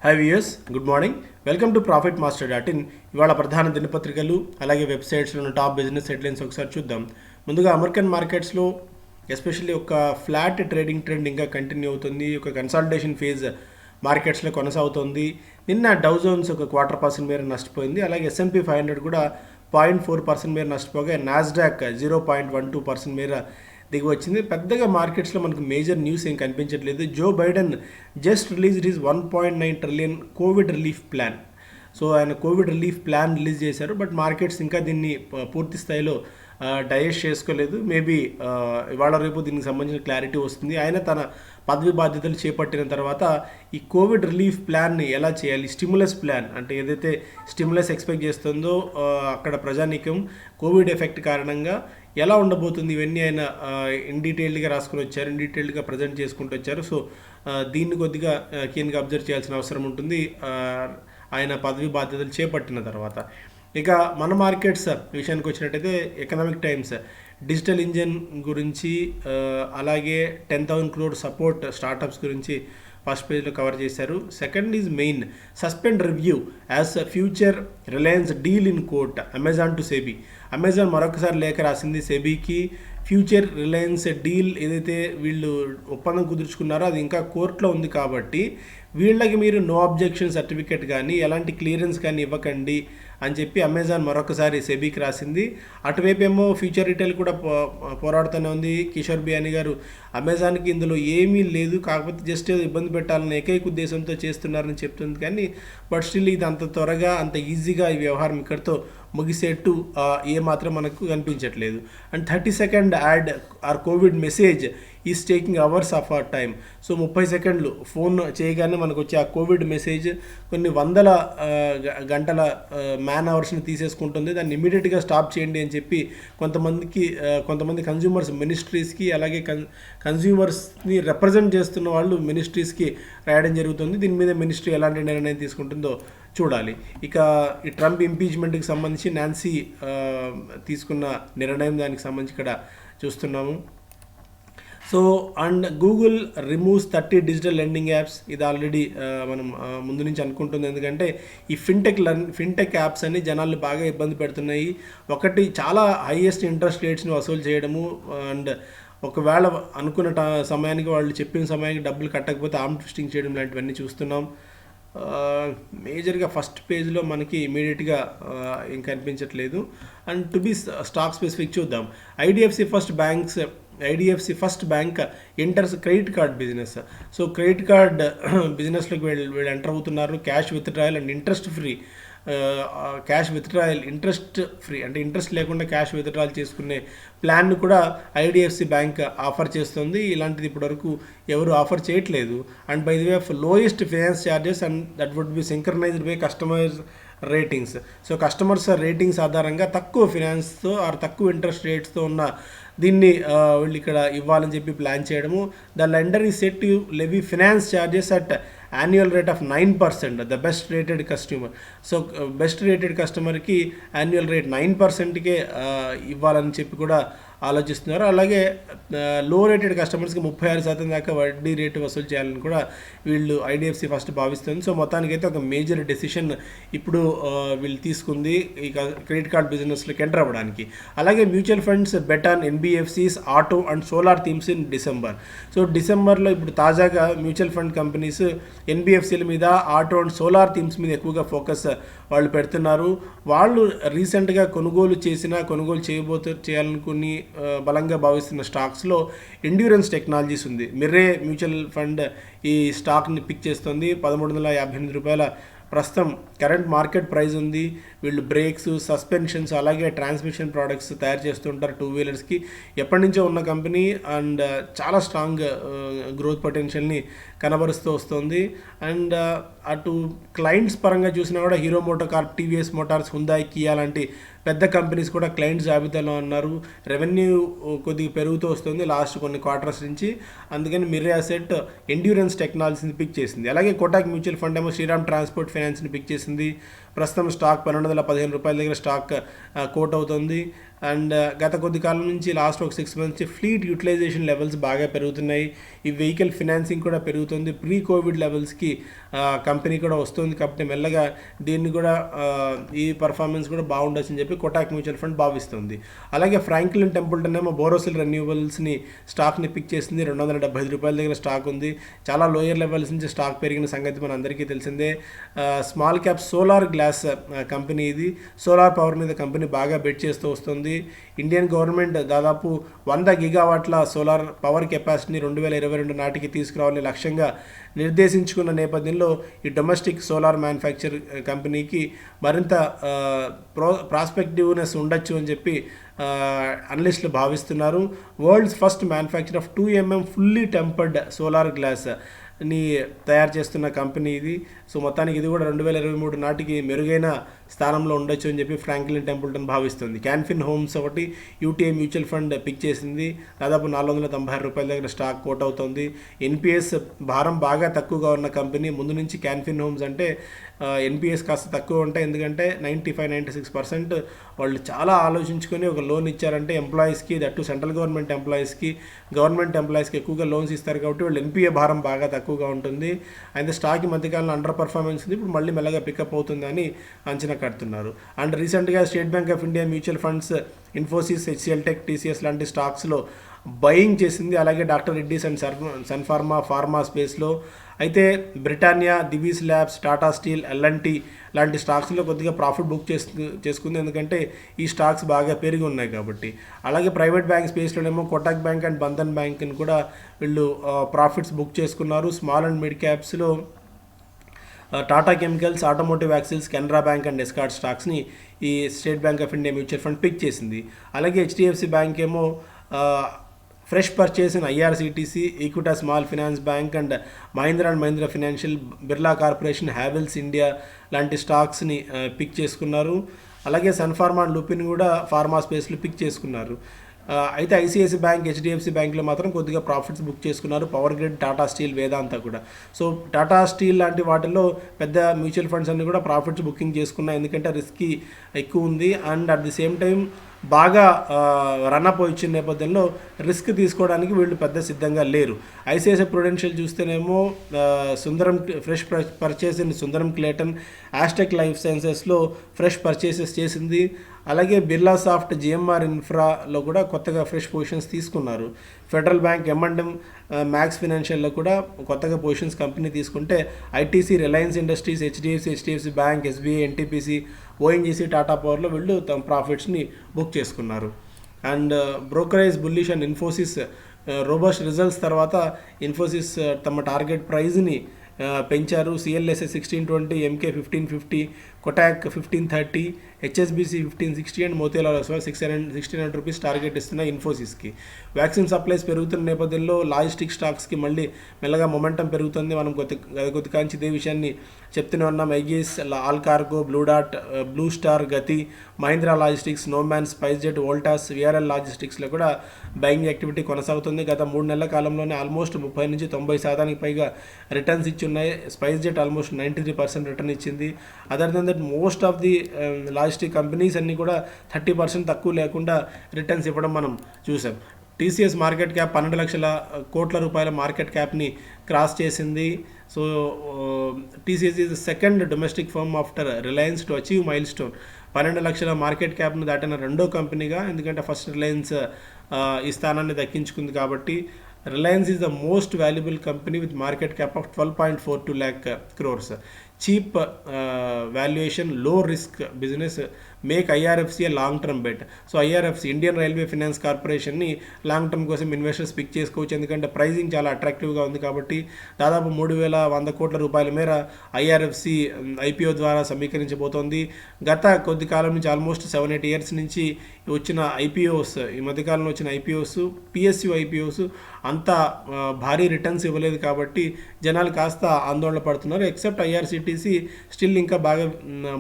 Hi viewers, good morning. Welcome to profit master dot in. ఇవాళ ప్రధాన దినపత్రికలు అలాగే వెబ్సైట్స్లో ఉన్న టాప్ బిజినెస్ హెడ్లైన్స్ ఒకసారి చూద్దాం. ముందుగా అమెరికన్ మార్కెట్స్లో ఎస్పెషల్లీ ఒక ఫ్లాట్ ట్రేడింగ్ ట్రెండ్ ఇంకా కంటిన్యూ అవుతుంది. ఒక కన్సాలిడేషన్ ఫేజ్ మార్కెట్స్లో కొనసాగుతుంది. నిన్న డౌ జోన్స్ ఒక 0.25% మేర నష్టపోయింది. అలాగే S&P 500 కూడా 0.4% మేర నష్టపోగా నాస్డాక్ 0.12% మేర దిగి వచ్చింది. పెద్దగా మార్కెట్స్లో మనకు మేజర్ న్యూస్ ఏం కనిపించట్లేదు. Joe Biden just released his 1.9 trillion covid relief plan. So ఆయన కోవిడ్ రిలీఫ్ ప్లాన్ రిలీజ్ చేశారు. బట్ మార్కెట్స్ ఇంకా దీన్ని పూర్తి స్థాయిలో డైజెస్ట్ చేసుకోలేదు. మేబీ ఇవాళ రేపు దీనికి సంబంధించిన క్లారిటీ వస్తుంది. ఆయన తన పదవి బాధ్యతలు చేపట్టిన తర్వాత ఈ కోవిడ్ రిలీఫ్ ప్లాన్ని ఎలా చేయాలి, స్టిమ్యులస్ ప్లాన్ అంటే ఏదైతే స్టిమ్యులస్ ఎక్స్పెక్ట్ చేస్తుందో అక్కడ ప్రజానీకం కోవిడ్ ఎఫెక్ట్ కారణంగా ఎలా ఉండబోతుంది, ఇవన్నీ ఆయన ఇన్ డీటెయిల్డ్గా రాసుకొని వచ్చారు, ఇన్ డీటెయిల్డ్గా ప్రజెంట్ చేసుకుంటూ వచ్చారు. సో దీన్ని కొద్దిగా కీన్గా అబ్జర్వ్ చేయాల్సిన అవసరం ఉంటుంది ఆయన పదవి బాధ్యతలు చేపట్టిన తర్వాత. ఇక మన మార్కెట్స్ విషయానికి వచ్చినట్టయితే ఎకనామిక్ టైమ్స్ డిజిటల్ ఇంజన్ గురించి అలాగే 10,000 crore సపోర్ట్ స్టార్టప్స్ గురించి ఫస్ట్ పేజ్లో కవర్ చేశారు. Second is main suspend review as future Reliance deal in court Amazon to SEBI. Amazon మరొకసారి లేఖ రాసింది సెబీకి. ఫ్యూచర్ రిలయన్స్ డీల్ ఏదైతే వీళ్ళు ఒప్పందం కుదుర్చుకున్నారో అది ఇంకా కోర్టులో ఉంది కాబట్టి వీళ్ళకి మీరు నో అబ్జెక్షన్ సర్టిఫికేట్ కానీ ఎలాంటి క్లియరెన్స్ కానీ ఇవ్వకండి అని చెప్పి అమెజాన్ మరొకసారి సెబీకి రాసింది. అటువైపు ఏమో ఫ్యూచర్ రిటైల్ కూడా పోరాడుతూనే ఉంది. కిషోర్ బియానీ గారు అమెజాన్కి ఇందులో ఏమీ లేదు, కాకపోతే జస్ట్ ఇబ్బంది పెట్టాలని ఏకైక ఉద్దేశంతో చేస్తున్నారని చెప్తుంది. కానీ బట్ స్టిల్ ఇది అంత త్వరగా అంత ఈజీగా ఈ వ్యవహారం ఇక్కడితో ముగిసేట్టు ఏమాత్రం మనకు కనిపించట్లేదు. And 32nd ad are covid message is taking hours of our time. So 30 సెకండ్లు ఫోన్ చేయగానే మనకు వచ్చే ఆ కోవిడ్ మెసేజ్ కొన్ని వందల గంటల మ్యాన్ అవర్స్ని తీసేసుకుంటుంది. దాన్ని ఇమీడియట్గా స్టాప్ చేయండి అని చెప్పి కొంతమంది కన్జ్యూమర్స్ మినిస్ట్రీస్కి అలాగే కన్జ్యూమర్స్ని రిప్రజెంట్ చేస్తున్న వాళ్ళు మినిస్ట్రీస్కి రాయడం జరుగుతుంది. దీని మీద మినిస్ట్రీ ఎలాంటి నిర్ణయం తీసుకుంటుందో చూడాలి. ఇక ఈ ట్రంప్ ఇంపీచ్మెంట్కి సంబంధించి నాన్సీ తీసుకున్న నిర్ణయం దానికి సంబంధించి ఇక్కడ చూస్తున్నాము. So and Google removes 30 digital lending apps. ఇది ఆల్రెడీ మనం ముందు నుంచి అనుకుంటుంది. ఎందుకంటే ఈ ఫిన్టెక్ యాప్స్ అన్ని జనాలు బాగా ఇబ్బంది పెడుతున్నాయి. ఒకటి చాలా హైయెస్ట్ ఇంట్రెస్ట్ రేట్స్ని వసూలు చేయడము, అండ్ ఒకవేళ అనుకున్న సమయానికి వాళ్ళు చెప్పిన సమయానికి డబ్బులు కట్టకపోతే ఆర్మ్ ట్విస్టింగ్ చేయడం లాంటివన్నీ చూస్తున్నాం. మేజర్గా ఫస్ట్ పేజ్లో మనకి ఇమీడియట్గా ఏం కనిపించట్లేదు. And to be stock specific చూద్దాం. IDFC first bank enters credit card business. So credit card బిజినెస్లోకి వీళ్ళు ఎంటర్ అవుతున్నారు. Cash withdrawal and interest free అంటే ఇంట్రెస్ట్ లేకుండా క్యాష్ విత్డ్రాల్ చేసుకునే ప్లాన్ను కూడా ఐడిఎఫ్సి బ్యాంక్ ఆఫర్ చేస్తుంది. ఇలాంటిది ఇప్పటివరకు ఎవరు ఆఫర్ చేయట్లేదు. And by the way of lowest finance charges and that would be synchronized by customers ratings. So customers ratings ఆధారంగా తక్కువ ఫినాన్స్తో ఆర్ తక్కువ ఇంట్రెస్ట్ రేట్స్తో ఉన్న దీన్ని వీళ్ళు ఇక్కడ ఇవ్వాలని చెప్పి ప్లాన్ చేయడము. ద లెండర్ ఈ set to levy finance charges at annual rate of 9%. The best rated customer. So best rated కస్టమర్కి యాన్యువల్ రేట్ 9%కే ఇవ్వాలని చెప్పి కూడా ఆలోచిస్తున్నారు. అలాగే లో రేటెడ్ కస్టమర్స్కి 36% దాకా వడ్డీ రేటు వసూలు చేయాలని కూడా వీళ్ళు ఐడిఎఫ్సి ఫస్ట్ భావిస్తుంది. సో మొత్తానికైతే ఒక మేజర్ డెసిషన్ ఇప్పుడు వీళ్ళు తీసుకుంది ఈ క్రెడిట్ కార్డ్ బిజినెస్లోకి ఎంటర్ అవ్వడానికి. అలాగే mutual funds bet on NBFCs auto and solar themes in December. So డిసెంబర్లో ఇప్పుడు తాజాగా మ్యూచువల్ ఫండ్ కంపెనీస్ ఎన్బిఎఫ్సిల మీద ఆటో అండ్ సోలార్ థీమ్స్ మీద ఎక్కువగా ఫోకస్ వాళ్ళు పెడుతున్నారు. వాళ్ళు రీసెంట్గా కొనుగోలు చేయాలనుకుని బలంగా భావిస్తున్న స్టాక్స్లో ఎండ్యూరెన్స్ టెక్నాలజీస్ ఉంది. మిర్రే మ్యూచువల్ ఫండ్ ఈ స్టాక్ని పిక్ చేస్తుంది. 1358 రూపాయల ప్రస్తుతం కరెంట్ మార్కెట్ ప్రైస్ ఉంది. వీళ్ళు బ్రేక్స్, సస్పెన్షన్స్ అలాగే ట్రాన్స్మిషన్ ప్రోడక్ట్స్ తయారు చేస్తుంటారు 2 వీలర్స్కి. ఎప్పటి నుంచో ఉన్న కంపెనీ అండ్ చాలా స్ట్రాంగ్ గ్రోత్ పొటెన్షియల్ని కనబరుస్తూ వస్తుంది. అండ్ అటు క్లయింట్స్ పరంగా చూసినా కూడా hero MotoCorp, TVS Motors, హుందాయ్, Kia లాంటి పెద్ద కంపెనీస్ కూడా క్లయింట్స్ జాబితాలో ఉన్నారు. రెవెన్యూ కొద్దిగా పెరుగుతూ వస్తుంది లాస్ట్ కొన్ని క్వార్టర్స్ నుంచి. అందుకని మిర్రే అసెట్ ఎండ్యూరెన్స్ టెక్నాలజీని పిక్ చేసింది. అలాగే కోటాక్ మ్యూచువల్ ఫండ్ ఏమో శ్రీరామ్ ట్రాన్స్పోర్ట్ ఫైనాన్స్ని పిక్ చేసింది. ప్రస్తుతం స్టాక్ 1215 రూపాయల దగ్గర స్టాక్ కోట్ అవుతుంది. అండ్ గత కొద్ది కాలం నుంచి లాస్ట్ ఒక 6 మంత్స్ నుంచి ఫ్లీట్ యూటిలైజేషన్ లెవెల్స్ బాగా పెరుగుతున్నాయి. ఈ వెహికల్ ఫినాన్సింగ్ కూడా పెరుగుతుంది. ప్రీ కోవిడ్ లెవెల్స్కి కంపెనీ కూడా వస్తుంది కాబట్టి మెల్లగా దీన్ని కూడా ఈ పర్ఫార్మెన్స్ కూడా బాగుండొచ్చు అని చెప్పి కోటాక్ మ్యూచువల్ ఫండ్ భావిస్తుంది. అలాగే ఫ్రాంక్లిన్ టెంపుల్టన్ ఏమో బోరోసిల్ రెన్యూవల్స్ని స్టాక్ని పిక్ చేసింది. 275 రూపాయల దగ్గర స్టాక్ ఉంది. చాలా లోయర్ లెవెల్స్ నుంచి స్టాక్ పెరిగిన సంగతి మన అందరికీ తెలిసిందే. Small cap solar glass company ఇది. సోలార్ పవర్ మీద కంపెనీ బాగా బెట్ చేస్తూ వస్తుంది. ఇండియన్ గవర్నమెంట్ దాదాపు 100 గిగావాట్ల సోలార్ పవర్ కెపాసిటీని 2022 నాటికి తీసుకురావాలని లక్ష్యంగా నిర్దేశించుకున్న నేపథ్యంలో ఈ డొమెస్టిక్ సోలార్ మ్యానుఫ్యాక్చర్ కంపెనీకి మరింత ప్రాస్పెక్టివ్నెస్ ఉండొచ్చు అని చెప్పి అనలిస్టులు భావిస్తున్నారు. World's first manufacture of 2mm fully tempered solar glass ని తయారు చేస్తున్న కంపెనీ ఇది. సో మొత్తానికి ఇది కూడా 2023 నాటికి మెరుగైన స్థానంలో ఉండొచ్చు అని చెప్పి ఫ్రాంక్లిన్ టెంపుల్టన్ భావిస్తుంది. క్యాన్ఫిన్ హోమ్స్ ఒకటి యూటీఐ మ్యూచువల్ ఫండ్ పిక్ చేసింది. దాదాపు 496 రూపాయల దగ్గర స్టాక్ కోట్ అవుతుంది. ఎన్పిఎస్ భారం బాగా తక్కువగా ఉన్న కంపెనీ. ముందు నుంచి క్యాన్ఫిన్ హోమ్స్ అంటే ఎన్పిఎస్ కాస్త తక్కువ ఉంటాయి, ఎందుకంటే 95-96% వాళ్ళు చాలా ఆలోచించుకొని ఒక లోన్ ఇచ్చారంటే ఎంప్లాయీస్కి, దట్టు సెంట్రల్ గవర్నమెంట్ ఎంప్లాయీస్కి, గవర్నమెంట్ ఎంప్లాయీస్కి ఎక్కువగా లోన్స్ ఇస్తారు కాబట్టి వాళ్ళు ఎన్పిఏ భారం బాగా తక్కువగా ఉంటుంది. అయితే స్టాక్ ఈ మధ్యకాలంలో అండర్ పర్ఫార్మెన్స్ ఉంది, ఇప్పుడు మళ్ళీ మెల్లగా పికప్ అవుతుందని అంచనా కడుతున్నారు. అండ్ రీసెంట్గా State Bank of India mutual funds Infosys, HCL tech, TCS లాంటి స్టాక్స్లో బయింగ్ చేసింది. అలాగే doctor Reddy's and sun pharma స్పేస్లో. అయితే బ్రిటానియా, దివీస్ ల్యాబ్స్, టాటా స్టీల్, ఎల్ఎన్టీ లాంటి స్టాక్స్లో కొద్దిగా ప్రాఫిట్ బుక్ చేసుకుంది, ఎందుకంటే ఈ స్టాక్స్ బాగా పెరిగి ఉన్నాయి కాబట్టి. అలాగే ప్రైవేట్ బ్యాంక్ స్పేస్లోనేమో కోటక్ బ్యాంక్ అండ్ బంధన్ బ్యాంక్ని కూడా వీళ్ళు ప్రాఫిట్స్ బుక్ చేసుకున్నారు. స్మాల్ అండ్ మిడ్ క్యాప్స్లో Tata chemicals, automotive axles, Canara bank and escort స్టాక్స్ని ఈ State Bank of India mutual fund pick చేసింది. అలాగే హెచ్డిఎఫ్సి బ్యాంక్ ఏమో fresh purchase in IRCTC, Equitas small finance bank and Mahindra financial, Birla corporation, Havells India లాంటి స్టాక్స్ని pick చేసుకున్నారు. అలాగే సన్ఫార్మా అండ్ లుపిన్ కూడా ఫార్మా స్పేస్లో పిక్ చేసుకున్నారు. అయితే ఐసిఐసి బ్యాంక్, హెచ్డిఎఫ్సి బ్యాంక్లో మాత్రం కొద్దిగా ప్రాఫిట్స్ బుక్ చేసుకున్నారు. పవర్ గ్రిడ్, టాటా స్టీల్, వేదాంత కూడా. సో టాటా స్టీల్ లాంటి వాటిల్లో పెద్ద మ్యూచువల్ ఫండ్స్ అన్ని కూడా ప్రాఫిట్స్ బుకింగ్ చేసుకున్నాయి, ఎందుకంటే రిస్క్ ఎక్కువ ఉంది. And at the same time బాగా రన్అప్ వచ్చిన నేపథ్యంలో రిస్క్ తీసుకోవడానికి వీళ్ళు పెద్ద సిద్ధంగా లేరు. ఐసిఐసిఐ ప్రుడెన్షియల్ చూస్తేనేమో Sundaram fresh purchase in Sundaram Clayton, Astec life సైన్సెస్లో ఫ్రెష్ పర్చేసెస్ చేసింది. అలాగే బిర్లా సాఫ్ట్, జిఎంఆర్ ఇన్ఫ్రాలో కూడా కొత్తగా ఫ్రెష్ పొజిషన్స్ తీసుకున్నారు. ఫెడరల్ బ్యాంక్, M&M, మ్యాక్స్ ఫైనాన్షియల్లో కూడా కొత్తగా పొజిషన్స్ కంపెనీ తీసుకుంటే ITC, Reliance Industries, HDFC bank, SBI, NTPC, ONGC, Tata పవర్లో వీళ్ళు తమ ప్రాఫిట్స్ని బుక్ చేసుకున్నారు. And brokerage bullish and Infosys robust results తర్వాత ఇన్ఫోసిస్ తమ టార్గెట్ ప్రైజ్ని పెంచారు. CLSA 1620, Emkay 1550, Kotak 1530, HSBC 1560 and Motilal Oswal 1600 rupees target ఇస్తున్న ఇన్ఫోసిస్కి. వ్యాక్సిన్ సప్లైస్ పెరుగుతున్న నేపథ్యంలో లాజిస్టిక్ స్టాక్స్కి మళ్ళీ మెల్లగా మొమెంటం పెరుగుతుంది. మనం కొద్ది కాంచి ఇదే విషయాన్ని చెప్తూనే ఉన్నాం. Aegis, all cargo, blue star, Gati, Mahindra logistics, నోమ్యాన్, స్పైస్ జెట్, వోల్టాస్, విఆర్ఎల్ లాజిస్టిక్స్లో కూడా బయింగ్ యాక్టివిటీ కొనసాగుతుంది. గత 3 నెలల కాలంలోనే ఆల్మోస్ట్ 30-90% పైగా రిటర్న్స్ ఇచ్చి ఉన్నాయి. స్పైస్ జెట్ ఆల్మోస్ట్ 93% రిటర్న్ ఇచ్చింది. Other than that most of the logistic companies అన్నీ కూడా 30% తక్కువ లేకుండా రిటర్న్స్ ఇవ్వడం మనం చూసాం. టీసీఎస్ మార్కెట్ క్యాప్ 12 లక్షల కోట్ల రూపాయల మార్కెట్ క్యాప్ని క్రాస్ చేసింది. So TCS is the second domestic firm after Reliance to achieve milestone. 12 లక్షల మార్కెట్ క్యాప్ను దాటిన రెండో కంపెనీగా, ఎందుకంటే ఫస్ట్ రిలయన్స్ ఈ స్థానాన్ని దక్కించుకుంది కాబట్టి. Reliance is the most valuable company with market cap of 12.42 lakh crores. Cheap valuation, low risk business make IRFC a long term bet. So IRFC, Indian railway finance కార్పొరేషన్ని long term కోసం investors pick చేసుకోవచ్చు, ఎందుకంటే pricing చాలా అట్రాక్టివ్గా ఉంది కాబట్టి. దాదాపు 3100 కోట్ల రూపాయల మేర ఐఆర్ఎఫ్సి ఐపీఓ ద్వారా సమీకరించబోతోంది. గత కొద్ది కాలం నుంచి ఆల్మోస్ట్ 7-8 years నుంచి వచ్చిన ఐపీఓస్, ఈ మధ్యకాలంలో వచ్చిన ఐపీఓస్, పిఎస్యు ఐపీఓస్ అంత భారీ రిటర్న్స్ ఇవ్వలేదు కాబట్టి జనాలు కాస్త ఆందోళన పడుతున్నారు. ఎక్సెప్ట్ ఐఆర్సిటీసీ స్టిల్ ఇంకా బాగా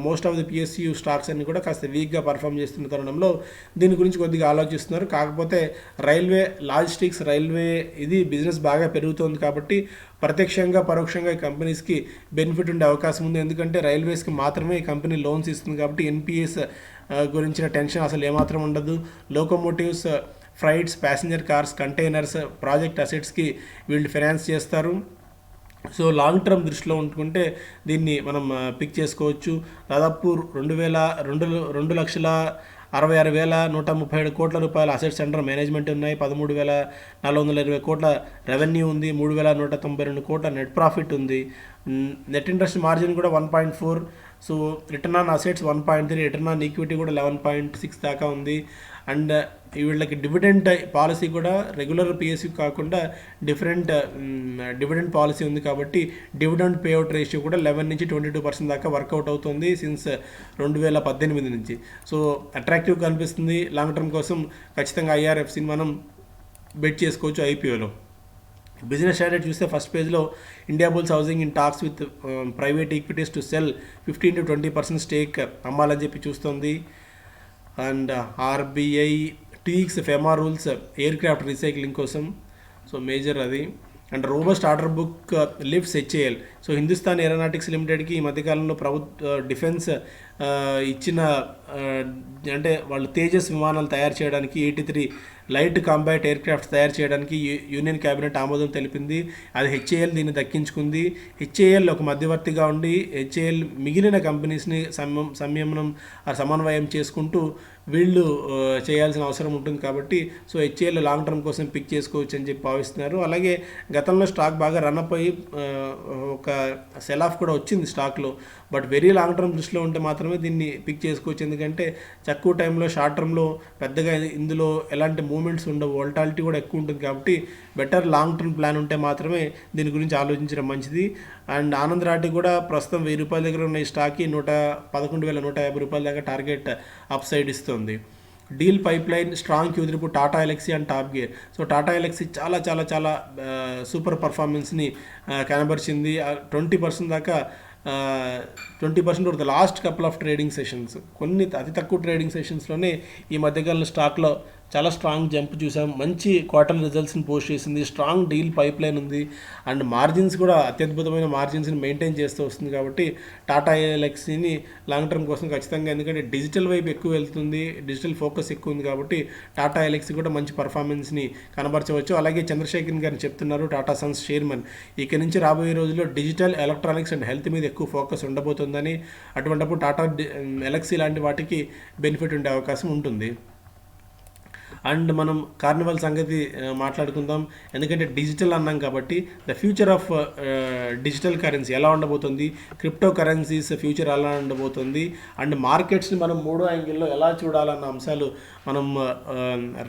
most of the PSU stocks అన్ని కూడా కాస్త వీక్గా పర్ఫామ్ చేస్తున్న తరుణంలో దీని గురించి కొద్దిగా ఆలోచిస్తున్నారు. కాకపోతే రైల్వే లాజిస్టిక్స్, రైల్వే ఇది బిజినెస్ బాగా పెరుగుతోంది కాబట్టి ప్రత్యక్షంగా పరోక్షంగా ఈ కంపెనీస్కి బెనిఫిట్ ఉండే అవకాశం ఉంది. ఎందుకంటే రైల్వేస్కి మాత్రమే ఈ కంపెనీ లోన్స్ ఇస్తుంది కాబట్టి ఎన్పిఎస్ గురించిన టెన్షన్ అసలు ఏమాత్రం ఉండదు. Locomotives, freights, passenger cars, containers, project అసెట్స్కి వీళ్ళు ఫైనాన్స్ చేస్తారు. సో లాంగ్ టర్మ్ దృష్టిలో ఉంటుకుంటే దీన్ని మనం పిక్ చేసుకోవచ్చు. దాదాపు 2,66,137 కోట్ల రూపాయల అసెట్స్ అండర్ మేనేజ్మెంట్ ఉన్నాయి. 13,420 కోట్ల రెవెన్యూ ఉంది. 3,192 కోట్ల నెట్ ప్రాఫిట్ ఉంది. నెట్ ఇంట్రెస్ట్ మార్జిన్ కూడా 1.4. So return on assets 1.3, return on equity కూడా 11.6 దాకా ఉంది. అండ్ వీళ్ళకి డివిడెంట్ పాలసీ కూడా రెగ్యులర్ పిఎస్యూ కాకుండా డిఫరెంట్ డివిడెంట్ పాలసీ ఉంది కాబట్టి డివిడెంట్ పేఅవుట్ రేషియో కూడా 11 నుంచి 22% దాకా వర్కౌట్ అవుతుంది సిన్స్ 2018 నుంచి. సో అట్రాక్టివ్ కనిపిస్తుంది. లాంగ్ టర్మ్ కోసం ఖచ్చితంగా ఐఆర్ఎఫ్సిని మనం బెట్ చేసుకోవచ్చు ఐపీఓలో. బిజినెస్ స్టాండర్డ్ చూస్తే ఫస్ట్ పేజ్లో Indiabulls housing in talks with private equities to sell 15 to 20% stake అమ్మాలని చెప్పి చూస్తుంది. And RBI tweaks FEMA rules aircraft recycling కోసం, సో మేజర్ అది. And robust order book lifts HAL. So Hindustan aeronautics లిమిటెడ్కి ఈ మధ్యకాలంలో డిఫెన్స్ ఇచ్చిన అంటే వాళ్ళు తేజస్ విమానాలు తయారు చేయడానికి 83 లైట్ కాంబాట్ ఎయిర్ క్రాఫ్ట్స్ తయారు చేయడానికి యూనియన్ క్యాబినెట్ ఆమోదం తెలిపింది. అది హెచ్ఏఎల్ దీన్ని దక్కించుకుంది. హెచ్ఏఎల్ ఒక మధ్యవర్తిగా ఉండి హెచ్ఏఎల్ మిగిలిన కంపెనీస్ని సమన్వయం చేసుకుంటూ వీళ్ళు చేయాల్సిన అవసరం ఉంటుంది కాబట్టి సో హెచ్ఏఎల్ లాంగ్ టర్మ్ కోసం పిక్ చేసుకోవచ్చు అని చెప్పి భావిస్తున్నారు. అలాగే గతంలో స్టాక్ బాగా రన్అప్ అయ్యి ఒక సెల్ ఆఫ్ కూడా వచ్చింది స్టాక్లో. బట్ వెరీ లాంగ్ టర్మ్ దృష్టిలో ఉంటే మాత్రమే దీన్ని పిక్ చేసుకోవచ్చు. ఎందుకంటే తక్కువ టైంలో షార్ట్ టర్మ్లో పెద్దగా ఇందులో ఎలాంటి మూమెంట్స్ ఉండవు, వోల్టాలిటీ కూడా ఎక్కువ ఉంటుంది కాబట్టి బెటర్ లాంగ్ టర్మ్ ప్లాన్ ఉంటే మాత్రమే దీని గురించి ఆలోచించడం మంచిది. అండ్ ఆనంద్ రాటి కూడా ప్రస్తుతం ₹1000 దగ్గర ఉన్న ఈ స్టాక్కి 11,150 రూపాయల దాకా టార్గెట్ అప్ సైడ్ ఇస్తుంది. Deal pipe line strong Q3 Tata ఎలక్సీ and top gear. So Tata ఎలక్సీ చాలా చాలా చాలా సూపర్ పర్ఫార్మెన్స్ని కనబరిచింది. 20% దాకా 20% over the last couple of trading sessions. కొన్ని అతి తక్కువ ట్రేడింగ్ సెషన్స్లోనే ఈ మధ్యకాలంలో స్టాక్లో చాలా స్ట్రాంగ్ జంప్ చూసాం. మంచి క్వార్టర్ రిజల్ట్స్ని పోస్ట్ చేసింది. స్ట్రాంగ్ డీల్ పైప్ లైన్ ఉంది. అండ్ మార్జిన్స్ కూడా అత్యద్భుతమైన మార్జిన్స్ని మెయింటైన్ చేస్తూ వస్తుంది కాబట్టి టాటా ఎలక్సీని లాంగ్ టర్మ్ కోసం ఖచ్చితంగా, ఎందుకంటే డిజిటల్ వైపు ఎక్కువ వెళ్తుంది, డిజిటల్ ఫోకస్ ఎక్కువ ఉంది కాబట్టి టాటా ఎలక్సీ కూడా మంచి పర్ఫార్మెన్స్ని కనబరచవచ్చు. అలాగే చంద్రశేఖర్ గారిని చెప్తున్నారు టాటా సన్స్ చైర్మన్, ఇక నుంచి రాబోయే రోజుల్లో డిజిటల్, ఎలక్ట్రానిక్స్ అండ్ హెల్త్ మీద ఎక్కువ ఫోకస్ ఉండబోతుందని. అటువంటిప్పుడు టాటా ఎలక్సీ లాంటి వాటికి బెనిఫిట్ ఉండే అవకాశం ఉంటుంది. అండ్ మనం కార్నివల్ సంగతి మాట్లాడుకుందాం. ఎందుకంటే డిజిటల్ అన్నాం కాబట్టి the future of digital currency ఎలా ఉండబోతుంది, క్రిప్టో కరెన్సీస్ ఫ్యూచర్ ఎలా ఉండబోతుంది, అండ్ మార్కెట్స్ని మనం 3 యాంగిల్లో ఎలా చూడాలన్న అంశాలు మనం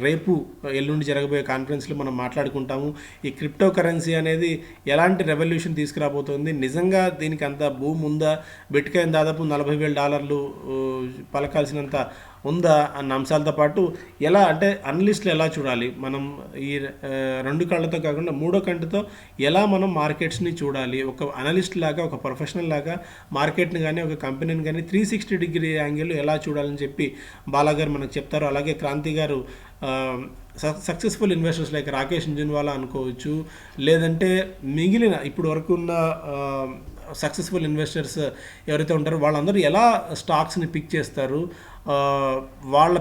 రేపు ఎల్లుండి జరగబోయే కాన్ఫరెన్స్లో మనం మాట్లాడుకుంటాము. ఈ క్రిప్టో కరెన్సీ అనేది ఎలాంటి రెవల్యూషన్ తీసుకురాబోతుంది, నిజంగా దీనికి అంత భూమి ఉందా, బిట్కాయిన్ దాదాపు $40,000 పలకాల్సినంత ఉందా అన్న అంశాలతో పాటు ఎలా అంటే అనలిస్టులు ఎలా చూడాలి, మనం ఈ 2 కళ్ళతో కాకుండా 3వ కంటితో ఎలా మనం మార్కెట్స్ని చూడాలి, ఒక అనలిస్ట్ లాగా, ఒక ప్రొఫెషనల్ లాగా మార్కెట్ని కానీ ఒక కంపెనీని కానీ 360 డిగ్రీ యాంగిల్ ఎలా చూడాలని చెప్పి బాలాగారు మనకు చెప్తారు. అలాగే క్రాంతి గారు సక్సెస్ఫుల్ ఇన్వెస్టర్స్ లైక్ రాకేష్ జున్వాలా అనుకోవచ్చు, లేదంటే మిగిలిన ఇప్పుడు వరకు ఉన్న సక్సెస్ఫుల్ ఇన్వెస్టర్స్ ఎవరైతే ఉంటారో వాళ్ళందరూ ఎలా స్టాక్స్ని పిక్ చేస్తారు, వాళ్ళ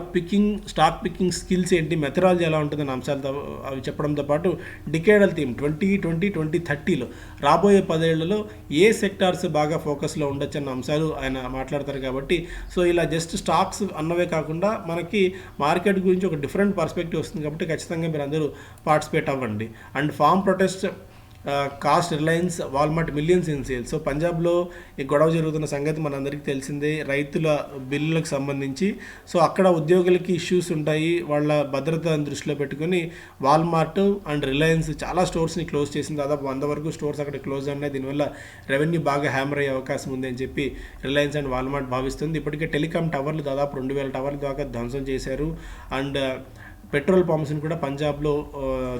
స్టాక్ పికింగ్ స్కిల్స్ ఏంటి, మెథడాలజీ ఎలా ఉంటుందని అంశాలతో అవి చెప్పడంతో పాటు డికేడల్ థీమ్ 2020-2030లో రాబోయే 10 ఏళ్లలో ఏ సెక్టార్స్ బాగా ఫోకస్లో ఉండొచ్చు అన్న అంశాలు ఆయన మాట్లాడతారు. కాబట్టి సో ఇలా జస్ట్ స్టాక్స్ అన్నవే కాకుండా మనకి మార్కెట్ గురించి ఒక డిఫరెంట్ పర్స్పెక్టివ్ వస్తుంది కాబట్టి ఖచ్చితంగా మీరు అందరూ పార్టిసిపేట్ అవ్వండి. And farm protest cost Reliance Walmart millions in sales. So పంజాబ్లో ఈ గొడవ జరుగుతున్న సంగతి మనందరికీ తెలిసిందే, రైతుల బిల్లులకు సంబంధించి. సో అక్కడ ఉద్యోగులకి ఇష్యూస్ ఉంటాయి, వాళ్ళ భద్రతను దృష్టిలో పెట్టుకుని వాల్మార్ట్ అండ్ రిలయన్స్ చాలా స్టోర్స్ని క్లోజ్ చేసింది. దాదాపు 100 వరకు స్టోర్స్ అక్కడ క్లోజ్ ఉన్నాయి. దీనివల్ల రెవెన్యూ బాగా హ్యామర్ అయ్యే అవకాశం ఉంది అని చెప్పి రిలయన్స్ అండ్ వాల్మార్ట్ భావిస్తుంది. ఇప్పటికే టెలికాం టవర్లు దాదాపు 2,000 టవర్ల దాకా ధ్వంసం చేశారు. అండ్ పెట్రోల్ పంప్స్ని కూడా పంజాబ్లో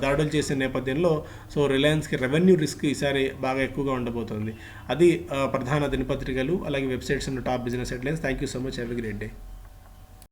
దాడులు చేసే నేపథ్యంలో సో రిలయన్స్కి రెవెన్యూ రిస్క్ ఈసారి బాగా ఎక్కువగా ఉండబోతుంది. అది ప్రధాన దినపత్రికలు అలాగే వెబ్సైట్స్ ఉన్న top business headlines. Thank you so much. Have a great day.